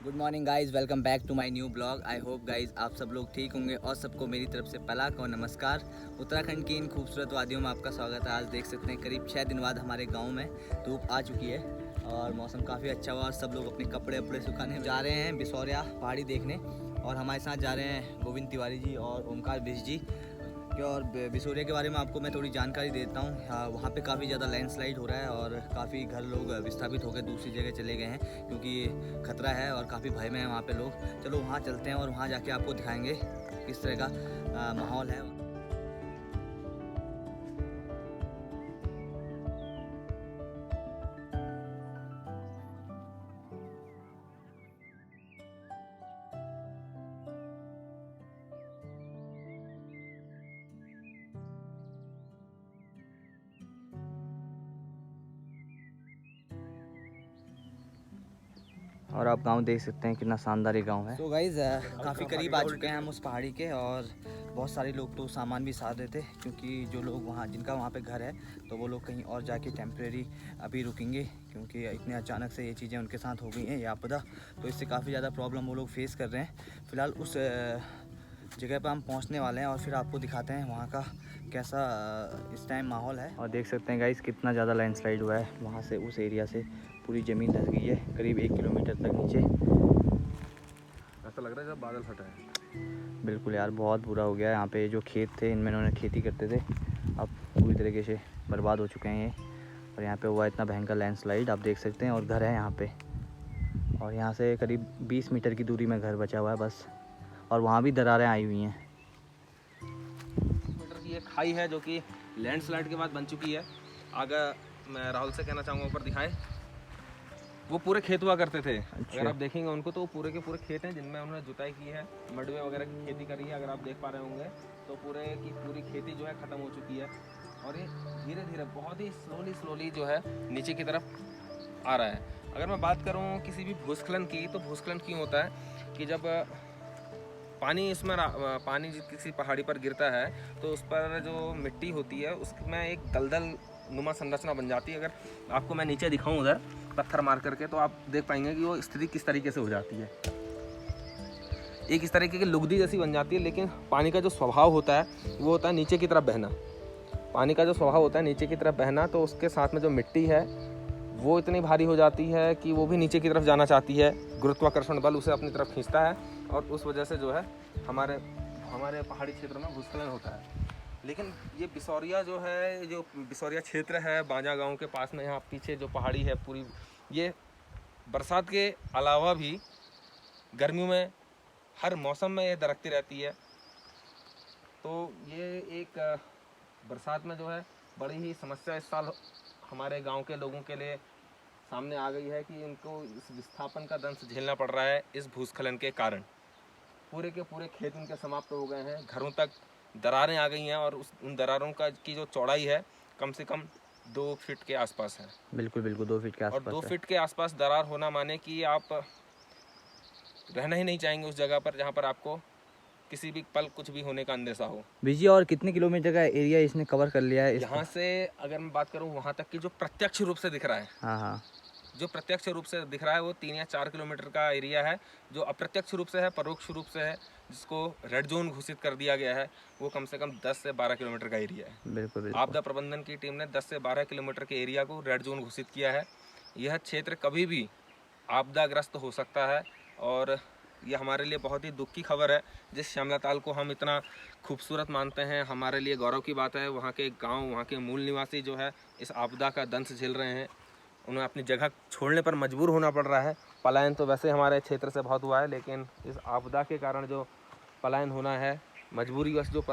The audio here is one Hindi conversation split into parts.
Good morning guys, welcome back to my new blog. I hope guys आप सब लोग ठीक होंगे और सबको मेरी तरफ से पलाक और नमस्कार। उत्तराखंड की इन खूबसूरत वादियों में आपका स्वागत है। आज देख सकते हैं करीब 6 दिन बाद हमारे गांव में धूप आ चुकी है और मौसम काफ़ी अच्छा हुआ और सब लोग अपने कपड़े वपड़े सुखाने जा रहे हैं बिसौरिया पहाड़ी देखने। और हमारे साथ जा रहे हैं गोविंद तिवारी जी और ओमकार बिश जी। और बिसौरिया के बारे में आपको मैं थोड़ी जानकारी देता हूँ। वहाँ पे काफ़ी ज़्यादा लैंडस्लाइड हो रहा है और काफ़ी घर लोग विस्थापित होकर दूसरी जगह चले गए हैं क्योंकि खतरा है और काफ़ी भय में है वहाँ पे लोग। चलो वहाँ चलते हैं और वहाँ जाके आपको दिखाएंगे किस तरह का माहौल है। और आप गांव देख सकते हैं कितना शानदार ये गांव है। तो गाइज़ काफ़ी करीब आ चुके हैं हम उस पहाड़ी के और बहुत सारे लोग तो सामान भी साथ देते क्योंकि जो लोग वहाँ जिनका वहाँ पे घर है तो वो लोग कहीं और जाके टेम्परेरी अभी रुकेंगे क्योंकि इतने अचानक से ये चीज़ें उनके साथ हो गई हैं ये आपदा। तो इससे काफ़ी ज़्यादा प्रॉब्लम वो लोग फेस कर रहे हैं। फ़िलहाल उस जगह पर हम पहुंचने वाले हैं और फिर आपको दिखाते हैं वहाँ का कैसा इस टाइम माहौल है। और देख सकते हैं गाइस कितना ज़्यादा लैंडस्लाइड हुआ है। वहाँ से उस एरिया से पूरी ज़मीन धंस गई है करीब 1 किलोमीटर तक नीचे। ऐसा लग रहा है जब बादल फटा है। बिल्कुल यार, बहुत बुरा हो गया है। यहाँ पे जो खेत थे इनमें इन्होंने खेती करते थे अब पूरी तरीके से बर्बाद हो चुके हैं ये। और यहाँ पे हुआ इतना भयंकर लैंडस्लाइड आप देख सकते हैं। और घर है यहाँ पे और यहाँ से करीब 20 मीटर की दूरी में घर बचा हुआ है बस। और वहाँ भी दरारें आई हुई हैं। मीटर की एक खाई है जो कि लैंडस्लाइड के बाद बन चुकी है। आगे मैं राहुल से कहना चाहूँगा ऊपर दिखाएं। वो पूरे खेत हुआ करते थे। अच्छा। अगर आप देखेंगे उनको तो पूरे के पूरे खेत हैं जिनमें उन्होंने जुताई की है, मडवे वगैरह की खेती करी है। अगर आप देख पा रहे होंगे तो पूरे की पूरी खेती जो है ख़त्म हो चुकी है और ये धीरे धीरे बहुत ही स्लोली जो है नीचे की तरफ आ रहा है। अगर मैं बात करूँ किसी भी भूस्खलन की, तो भूस्खलन क्यों होता है कि जब पानी इसमें पानी किसी पहाड़ी पर गिरता है तो उस पर जो मिट्टी होती है उसमें एक दलदल नुमा संरचना बन जाती है। अगर आपको मैं नीचे दिखाऊं उधर पत्थर मार करके तो आप देख पाएंगे कि वो स्थिति किस तरीके से हो जाती है। एक इस तरीके की लुगदी जैसी बन जाती है। लेकिन पानी का जो स्वभाव होता है वो होता है नीचे की तरफ बहना। पानी का जो स्वभाव होता है नीचे की तरफ बहना, तो उसके साथ में जो मिट्टी है वो इतनी भारी हो जाती है कि वो भी नीचे की तरफ जाना चाहती है। गुरुत्वाकर्षण बल उसे अपनी तरफ खींचता है और उस वजह से जो है हमारे पहाड़ी क्षेत्र में भूस्खलन होता है। लेकिन ये बिसौरिया जो है, जो बिसौरिया क्षेत्र है बांजा गांव के पास में, यहाँ पीछे जो पहाड़ी है पूरी, ये बरसात के अलावा भी गर्मियों में हर मौसम में ये दरकती रहती है। तो ये एक बरसात में जो है बड़ी ही समस्या इस साल हमारे गांव के लोगों के लिए सामने आ गई है कि इनको इस विस्थापन का दंश झेलना पड़ रहा है इस भूस्खलन के कारण। पूरे के पूरे खेत उनके समाप्त हो गए हैं, घरों तक दरारें आ गई हैं और उन दरारों की जो चौड़ाई है कम से कम 2 फीट के आसपास है। बिल्कुल बिल्कुल 2 फीट के आसपास और 2 है। फीट के आसपास दरार होना माने कि आप रहना ही नहीं चाहेंगे उस जगह पर जहाँ पर आपको किसी भी पल कुछ भी होने का अंदेशा हो। बिजी और कितने किलोमीटर का एरिया इसने कवर कर लिया है यहाँ से अगर मैं बात करूँ वहाँ तक की जो प्रत्यक्ष रूप से दिख रहा है, हाँ हाँ, जो प्रत्यक्ष रूप से दिख रहा है वो 3 या 4 किलोमीटर का एरिया है। जो अप्रत्यक्ष रूप से है, परोक्ष रूप से है, जिसको रेड जोन घोषित कर दिया गया है, वो कम से कम 10 से 12 किलोमीटर का एरिया है। बिल्कुल बिल्कुल। आपदा प्रबंधन की टीम ने 10 से 12 किलोमीटर के एरिया को रेड जोन घोषित किया है। यह क्षेत्र कभी भी आपदाग्रस्त हो सकता है और यह हमारे लिए बहुत ही दुख की खबर है। जिस श्यामला ताल को हम इतना खूबसूरत मानते हैं, हमारे लिए गौरव की बात है। वहाँ के गांव, वहाँ के मूल निवासी जो है इस आपदा का दंश झेल रहे हैं। उन्हें अपनी जगह छोड़ने पर मजबूर होना पड़ रहा है। पलायन तो वैसे हमारे क्षेत्र से बहुत हुआ है, लेकिन इस आपदा के कारण जो पलायन होना है, मजबूरीवश जो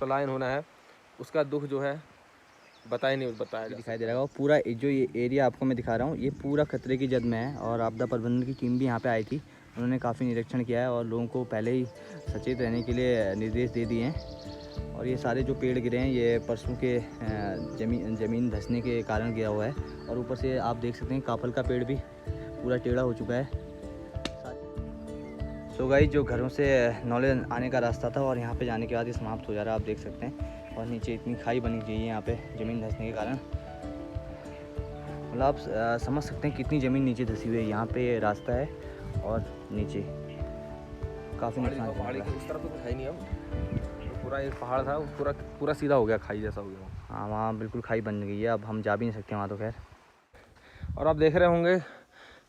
पलायन होना है, उसका दुख जो है बताया दिखाई दे रहा है। पूरा जो ये एरिया आपको मैं दिखा रहा हूँ ये पूरा खतरे की जद में है और आपदा प्रबंधन की टीम भी यहाँ पे आई थी। उन्होंने काफ़ी निरीक्षण किया है और लोगों को पहले ही सचेत रहने के लिए निर्देश दे दिए हैं। और ये सारे जो पेड़ गिरे हैं ये परसों के ज़मीन धंसने के कारण गिरा हुआ है। और ऊपर से आप देख सकते हैं काफल का पेड़ भी पूरा टेढ़ा हो चुका है। तो गाइस जो घरों से नॉलेज आने का रास्ता था और यहाँ पे जाने के बाद ये समाप्त हो जा रहा है, आप देख सकते हैं। और नीचे इतनी खाई बनी हुई है यहाँ पे ज़मीन धंसने के कारण। मतलब आप समझ सकते हैं कितनी ज़मीन नीचे धंसी हुई है। यहाँ पे रास्ता है और नीचे काफ़ी नुकसान पहाड़ी झेलना के उस तरफ तो कुछ है नहीं अब, तो पूरा एक पहाड़ था वो पूरा पूरा सीधा हो गया, खाई जैसा हो गया। हाँ वहाँ बिल्कुल खाई बन गई है, अब हम जा भी नहीं सकते वहाँ तो खैर। और आप देख रहे होंगे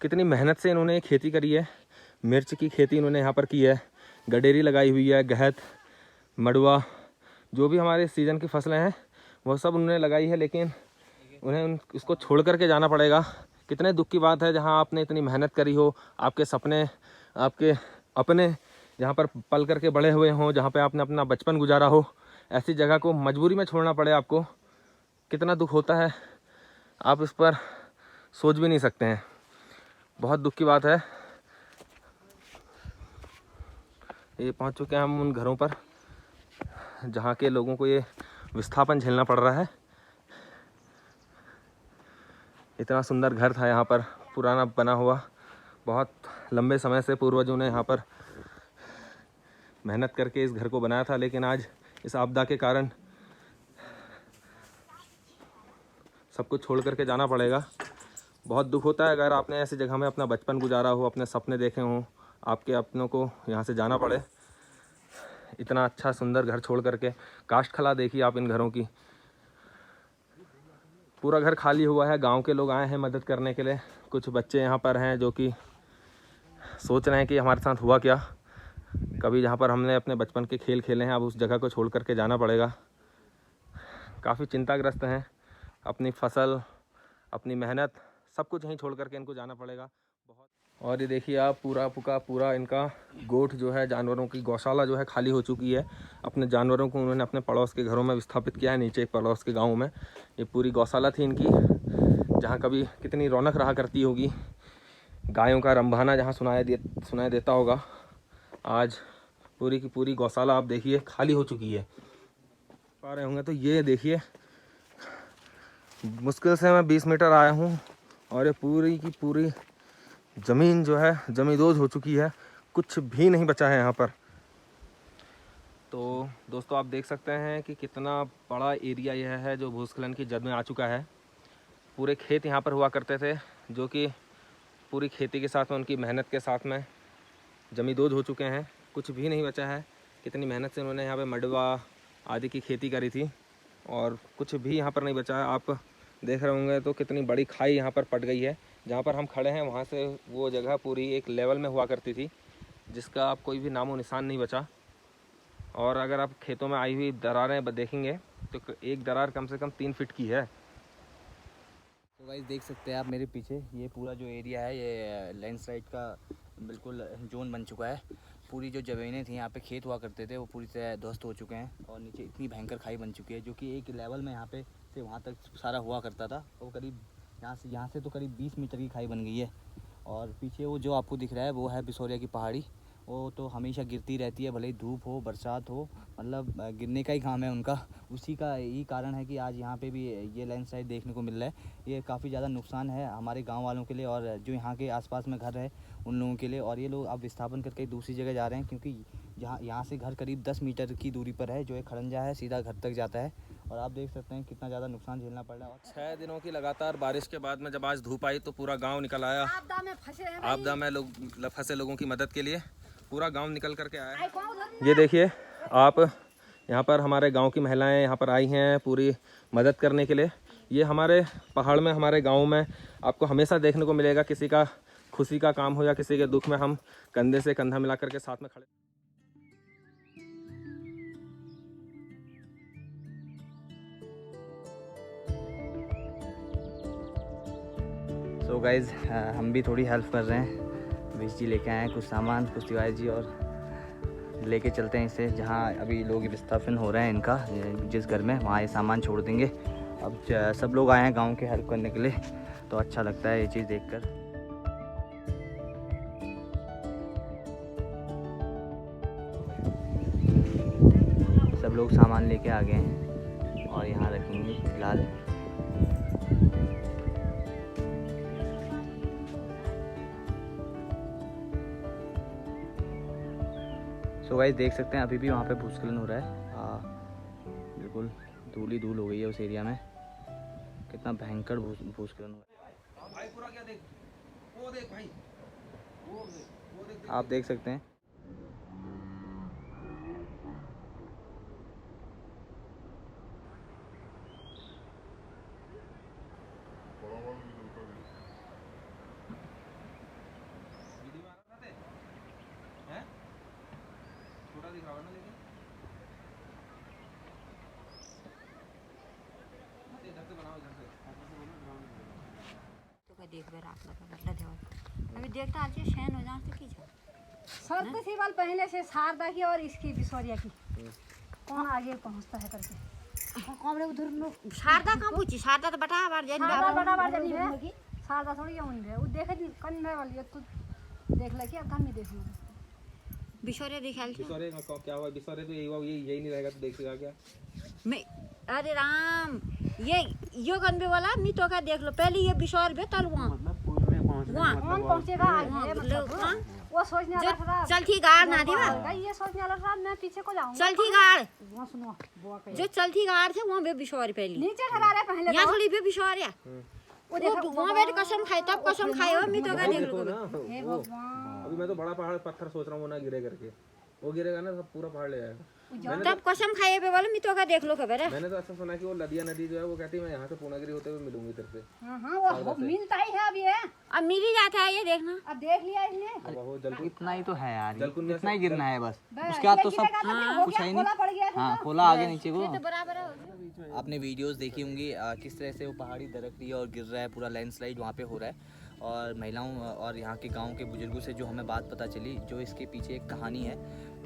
कितनी मेहनत से इन्होंने खेती करी है। मिर्च की खेती इन्होंने यहाँ पर की है, गडेरी लगाई हुई है, गहत, मड़ुआ, जो भी हमारे सीज़न की फसलें हैं वो सब उन्होंने लगाई है। लेकिन उन्हें इसको छोड़ करके जाना पड़ेगा। कितने दुख की बात है, जहाँ आपने इतनी मेहनत करी हो, आपके सपने, आपके अपने जहाँ पर पल करके बड़े हुए हों, जहाँ पे आपने अपना बचपन गुजारा हो, ऐसी जगह को मजबूरी में छोड़ना पड़े आपको। कितना दुख होता है, आप इस पर सोच भी नहीं सकते हैं। बहुत दुख की बात है। ये पहुंच चुके हैं हम उन घरों पर जहाँ के लोगों को ये विस्थापन झेलना पड़ रहा है। इतना सुंदर घर था यहाँ पर, पुराना बना हुआ, बहुत लंबे समय से पूर्वजों ने यहाँ पर मेहनत करके इस घर को बनाया था। लेकिन आज इस आपदा के कारण सब कुछ छोड़ करके जाना पड़ेगा। बहुत दुख होता है अगर आपने ऐसी जगह में अपना बचपन गुजारा हो, अपने सपने देखे हों, आपके अपनों को यहाँ से जाना पड़े। इतना अच्छा सुंदर घर छोड़ करके। काष्ठ कला देखिए आप इन घरों की, पूरा घर खाली हुआ है। गांव के लोग आए हैं मदद करने के लिए। कुछ बच्चे यहाँ पर हैं जो कि सोच रहे हैं कि हमारे साथ हुआ क्या। कभी जहाँ पर हमने अपने बचपन के खेल खेले हैं, अब उस जगह को छोड़ करके जाना पड़ेगा। काफ़ी चिंताग्रस्त हैं। अपनी फसल, अपनी मेहनत, सब कुछ यहीं छोड़ करके इनको जाना पड़ेगा। बहुत। और ये देखिए आप, पूरा इनका गोठ जो है, जानवरों की गौशाला जो है खाली हो चुकी है। अपने जानवरों को उन्होंने अपने पड़ोस के घरों में विस्थापित किया है, नीचे पड़ोस के गाँव में। ये पूरी गौशाला थी इनकी, जहाँ कभी कितनी रौनक रहा करती होगी, गायों का रंभाना जहाँ सुनाई देता होगा। आज पूरी की पूरी गौशाला आप देखिए खाली हो चुकी है। पा रहे होंगे तो ये देखिए, मुश्किल से मैं 20 मीटर आया हूँ और ये पूरी की पूरी ज़मीन जो है ज़मींदोज़ हो चुकी है, कुछ भी नहीं बचा है यहाँ पर। तो दोस्तों आप देख सकते हैं कि कितना बड़ा एरिया यह है जो भूस्खलन की जद में आ चुका है। पूरे खेत यहाँ पर हुआ करते थे, जो कि पूरी खेती के साथ में, उनकी मेहनत के साथ में ज़मींदोज़ हो चुके हैं, कुछ भी नहीं बचा है। कितनी मेहनत से उन्होंने यहाँ पे मड़वा आदि की खेती करी थी और कुछ भी यहाँ पर नहीं बचा है। आप देख रहे होंगे तो कितनी बड़ी खाई यहाँ पर पड़ गई है। जहाँ पर हम खड़े हैं वहाँ से वो जगह पूरी एक लेवल में हुआ करती थी, जिसका अब कोई भी नामो निशान नहीं बचा। और अगर आप खेतों में आई हुई दरारें देखेंगे तो एक दरार कम से कम 3 फीट की है। तो गाइस देख सकते हैं आप मेरे पीछे, ये पूरा जो एरिया है ये लैंडस्लाइड का बिल्कुल जोन बन चुका है। पूरी जो ज़मीनें थी, यहाँ पे खेत हुआ करते थे, वो पूरी तरह ध्वस्त हो चुके हैं और नीचे इतनी भयंकर खाई बन चुकी है, जो कि एक लेवल में यहाँ पे से वहाँ तक सारा हुआ करता था। वो करीब यहाँ से तो करीब 20 मीटर की खाई बन गई है। और पीछे वो जो आपको दिख रहा है वो है बिसोरिया की पहाड़ी। वो तो हमेशा गिरती रहती है, भले ही धूप हो बरसात हो, मतलब गिरने का ही काम है उनका। उसी का यही कारण है कि आज यहाँ पे भी ये लैंडस्लाइड देखने को मिल रहा है। ये काफ़ी ज़्यादा नुकसान है हमारे गांव वालों के लिए और जो यहाँ के आसपास में घर है उन लोगों के लिए। और ये लोग अब विस्थापन करके दूसरी जगह जा रहे हैं, क्योंकि यहाँ से घर करीब 10 मीटर की दूरी पर है, जो एक खड़ंजा है, सीधा घर तक जाता है। और आप देख सकते हैं कितना ज़्यादा नुकसान झेलना पड़ रहा है। 6 दिनों की लगातार बारिश के बाद में जब आज धूप आई तो पूरा गांव निकल आया। आपदा में फंसे लोगों की मदद के लिए पूरा गांव निकल करके आया। ये देखिए आप, यहाँ पर हमारे गांव की महिलाएं यहाँ पर आई हैं पूरी मदद करने के लिए। ये हमारे पहाड़ में, हमारे गांव में आपको हमेशा देखने को मिलेगा, किसी का खुशी का काम हो या किसी के दुख में हम कंधे से कंधा मिला करके साथ में खड़े। सो गाइज़ हम भी थोड़ी हेल्प कर रहे हैं। बीच जी लेके आए हैं कुछ सामान, कुछ तिवारी जी, और लेके चलते हैं इसे जहाँ अभी लोग विस्थापन हो रहे हैं इनका, जिस घर में, वहाँ ये सामान छोड़ देंगे। अब सब लोग आए हैं गांव के हेल्प करने के लिए, तो अच्छा लगता है ये चीज़ देखकर। सब लोग सामान लेके आ गए हैं और यहाँ रखेंगे फिलहाल। सो गाइस देख सकते हैं अभी भी वहाँ पे भूस्खलन हो रहा है। बिल्कुल धूल ही धूल हो गई है उस एरिया में। कितना भयंकर भूस्खलन हुआ है। भाई पूरा क्या देख, वो देख भाई, आप देख सकते हैं। छोटा दिख रहा है ना, लेकिन इधर से बनाओ, इधर से देख बेर आप लोग बदला देव अभी देखता आज शैन हो जाए तो की छो सर तो सीवाल पहले से शारदा की और इसकी विशौरिया की कौन आगे पहुंचता है करके कौन उधर लोग शारदा कहाँ पूछी शारदा तो बटा बार जन शारदा बड़ा बार जनी है शारदा थोड़ी है उन है वो देखे कन्ने वाली है तू देख ले कि अब हम ही देख लो बिशोरे दिखाल छो बिसौरे का क्या हुआ? बिसौरे तो यही हुआ, यही नहीं रहेगा तो देखेगा क्या? मैं अरे राम ये यो गन वाला मी तो का देख लो पहले ये बिशोर बे तल वहां वहां कौन पहुंचेगा आगे मतलब वो सोचने वाला था चल ठीक गाड़ ना दीवा ये सोचने वाला था मैं पीछे को जाऊंगा चल ठीक गाड़ वो सुनो बुआ के जो चलती गाड़ थे वहां बे बिशोर पहले नीचे ठहरा रहे पहले यहाँ थोड़ी बे बिशोर है वो वहां बैठ कसम खाए तब कसम खाए हो मी तो का देख लो हे भगवान अभी मैं तो बड़ा पहाड़ पत्थर सोच रहा हूँ वो ना गिरे करके, वो गिरेगा ना सब पूरा पहाड़ ले जाएगा। तब कसम खाए पे वाले मी तो का देख लो खबर है मैंने तो ऐसा सुना कि वो लदिया नदी जो है वो कहती है मैं यहाँ से पूर्णागिरी होते हुए मिलूंगी तेरे से। हां वो मिलता ही है अब ये अब मिल ही जाता है ये देखना अब देख लिया इसने वो जलकुंड इतना ही तो है यार, जलकुंड इतना ही गिरना है बस, बस, उसके बाद तो ये सब गिरेगा तो फिर हो कुछ गया, है ही खोला पड़ गया नहीं। था हाँ तो। खोला आगे नीचे को। तो बराबर है आपने वीडियोस देखी होंगी किस तरह से वो पहाड़ी दरक रही है और गिर रहा है, पूरा लैंडस्लाइड वहाँ पे हो रहा है। और महिलाओं और यहाँ के गांव के बुजुर्गों से जो हमें बात पता चली, जो इसके पीछे एक कहानी है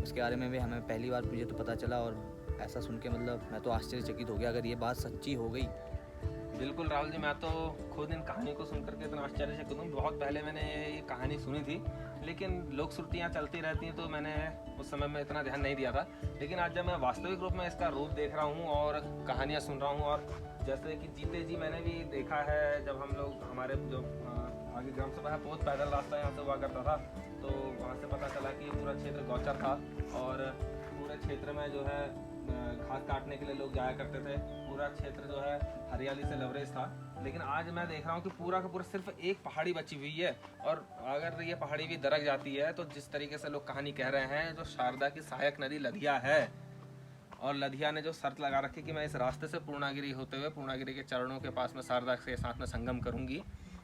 उसके बारे में भी हमें पहली बार मुझे तो पता चला। और ऐसा सुन के मतलब मैं तो आश्चर्यचकित हो गया अगर ये बात सच्ची हो गई। बिल्कुल राहुल जी, मैं तो खुद इन कहानी को सुन करके इतना आश्चर्यचकित हूँ। बहुत पहले मैंने ये कहानी सुनी थी, लेकिन लोक श्रुतियाँ चलती रहती हैं तो मैंने उस समय में इतना ध्यान नहीं दिया था। लेकिन आज जब मैं वास्तविक रूप में इसका रूप देख रहा हूँ और कहानियाँ सुन रहा हूँ, और जैसे कि जीते जी मैंने भी देखा है जब हम लोग हमारे जो आगे ग्राम सभा है बहुत पैदल रास्ता यहाँ से हुआ करता था, तो वहाँ से पता चला कि पूरा क्षेत्र गौचर था और पूरे क्षेत्र में जो है घास काटने के लिए लोग जाया करते थे। पूरा क्षेत्र जो है हरियाली से लबरेज था। लेकिन आज मैं देख रहा हूँ कि पूरा का पूरा सिर्फ एक पहाड़ी बची हुई है, और अगर ये पहाड़ी भी दरक जाती है तो जिस तरीके से लोग कहानी कह रहे हैं, जो शारदा की सहायक नदी लधिया है, और लधिया ने जो शर्त लगा रखी कि मैं इस रास्ते से पूर्णागिरी होते हुए पूर्णागिरी के चरणों के पास में शारदा के साथ में संगम करूंगी,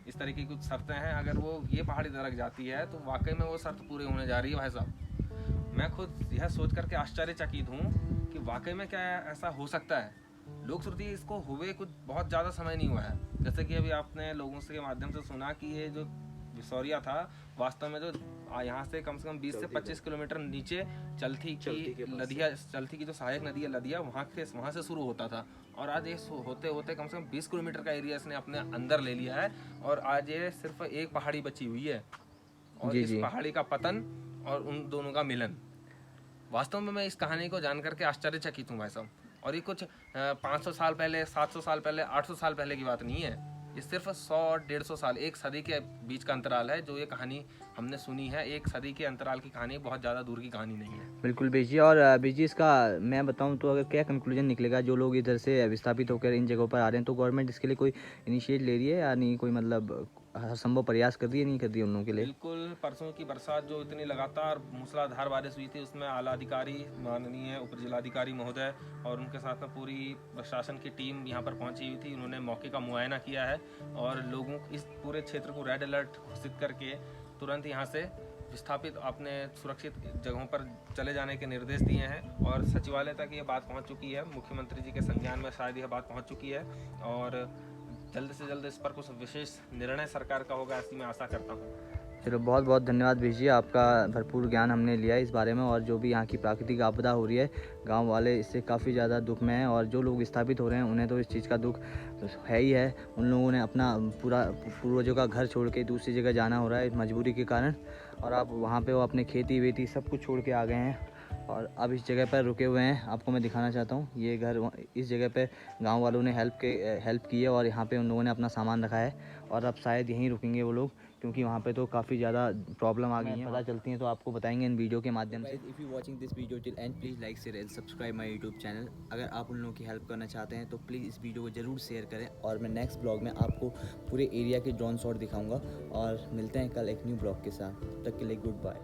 इस तरीके की कुछ शर्तें हैं। अगर वो ये पहाड़ी दरक जाती है तो वाकई में वो शर्त पूरी होने जा रही है। भाई साहब, मैं खुद यह सोच करके आश्चर्यचकित हूँ कि वाकई में क्या ऐसा हो सकता है। लोक श्रुति इसको हुए कुछ बहुत ज़्यादा समय नहीं हुआ है। जैसे कि अभी आपने लोगों से के माध्यम से सुना कि ये जो विशौरिया था वास्तव में जो यहाँ से कम 20 से 25 किलोमीटर नीचे चलथी की लधिया, चलथी की जो सहायक नदी है लधिया, वहाँ से शुरू होता था। और आज ये होते होते कम से कम 20 किलोमीटर का एरिया इसने अपने अंदर ले लिया है, और आज ये सिर्फ एक पहाड़ी बची हुई है, और इस पहाड़ी का पतन और उन दोनों का मिलन। वास्तव में मैं इस कहानी को जान करके आश्चर्यचकित हूँ भाई साहब। और ये कुछ 500 साल पहले, 700 साल पहले, 800 साल पहले की बात नहीं है। ये सिर्फ 100 और 150 साल, एक सदी के बीच का अंतराल है जो ये कहानी हमने सुनी है। एक सदी के अंतराल की कहानी, बहुत ज़्यादा दूर की कहानी नहीं है। बिल्कुल बेजी। और बेजी इसका मैं बताऊं तो अगर क्या कंक्लूजन निकलेगा, जो लोग इधर से विस्थापित होकर इन जगहों पर आ रहे हैं, तो गवर्नमेंट इसके लिए कोई इनिशिएट ले रही है या नहीं, कोई मतलब हर संभव प्रयास कर रही है, नहीं कर रही है उन लोगों के लिए? बिल्कुल। परसों की बरसात जो इतनी लगातार मूसलाधार बारिश हुई थी, उसमें आला अधिकारी, माननीय उप जिलाधिकारी महोदय और उनके साथ में पूरी प्रशासन की टीम यहाँ पर पहुँची हुई थी। उन्होंने मौके का मुआयना किया है और लोगों इस पूरे क्षेत्र को रेड अलर्ट घोषित करके तुरंत यहाँ से विस्थापित अपने सुरक्षित जगहों पर चले जाने के निर्देश दिए हैं। और सचिवालय तक ये बात पहुँच चुकी है, मुख्यमंत्री जी के संज्ञान में शायद यह बात पहुँच चुकी है, और जल्द से जल्द इस पर कुछ विशेष निर्णय सरकार का होगा, ऐसी मैं आशा करता हूँ। चलो बहुत बहुत धन्यवाद भेजी, आपका भरपूर ज्ञान हमने लिया इस बारे में। और जो भी यहाँ की प्राकृतिक आपदा हो रही है, गांव वाले इससे काफ़ी ज़्यादा दुख में हैं, और जो लोग विस्थापित हो रहे हैं उन्हें तो इस चीज़ का दुख है ही है। उन लोगों ने अपना पूरा पूर्वजों का घर छोड़ के दूसरी जगह जाना हो रहा है मजबूरी के कारण, और अब वहाँ पे वो अपने खेती वेती सब कुछ छोड़ के आ गए हैं और अब इस जगह पर रुके हुए हैं। आपको मैं दिखाना चाहता हूँ ये घर, इस जगह पे गांव वालों ने हेल्प की है और यहाँ पे उन लोगों ने अपना सामान रखा है, और अब शायद यहीं रुकेंगे वो लोग, क्योंकि वहाँ पे तो काफ़ी ज़्यादा प्रॉब्लम आ गई है, पता चलती हैं तो आपको बताएंगे इन वीडियो के माध्यम से। If you watching this video till and please like share and subscribe my YouTube channel. अगर आप उन लोगों की हेल्प करना चाहते हैं तो प्लीज़ इस वीडियो को ज़रूर शेयर करें, और मैं नेक्स्ट ब्लॉग में आपको पूरे एरिया के ड्रोन शॉट दिखाऊँगा। और मिलते हैं कल एक न्यू ब्लॉग के साथ, तब तक के लिए गुड बाय।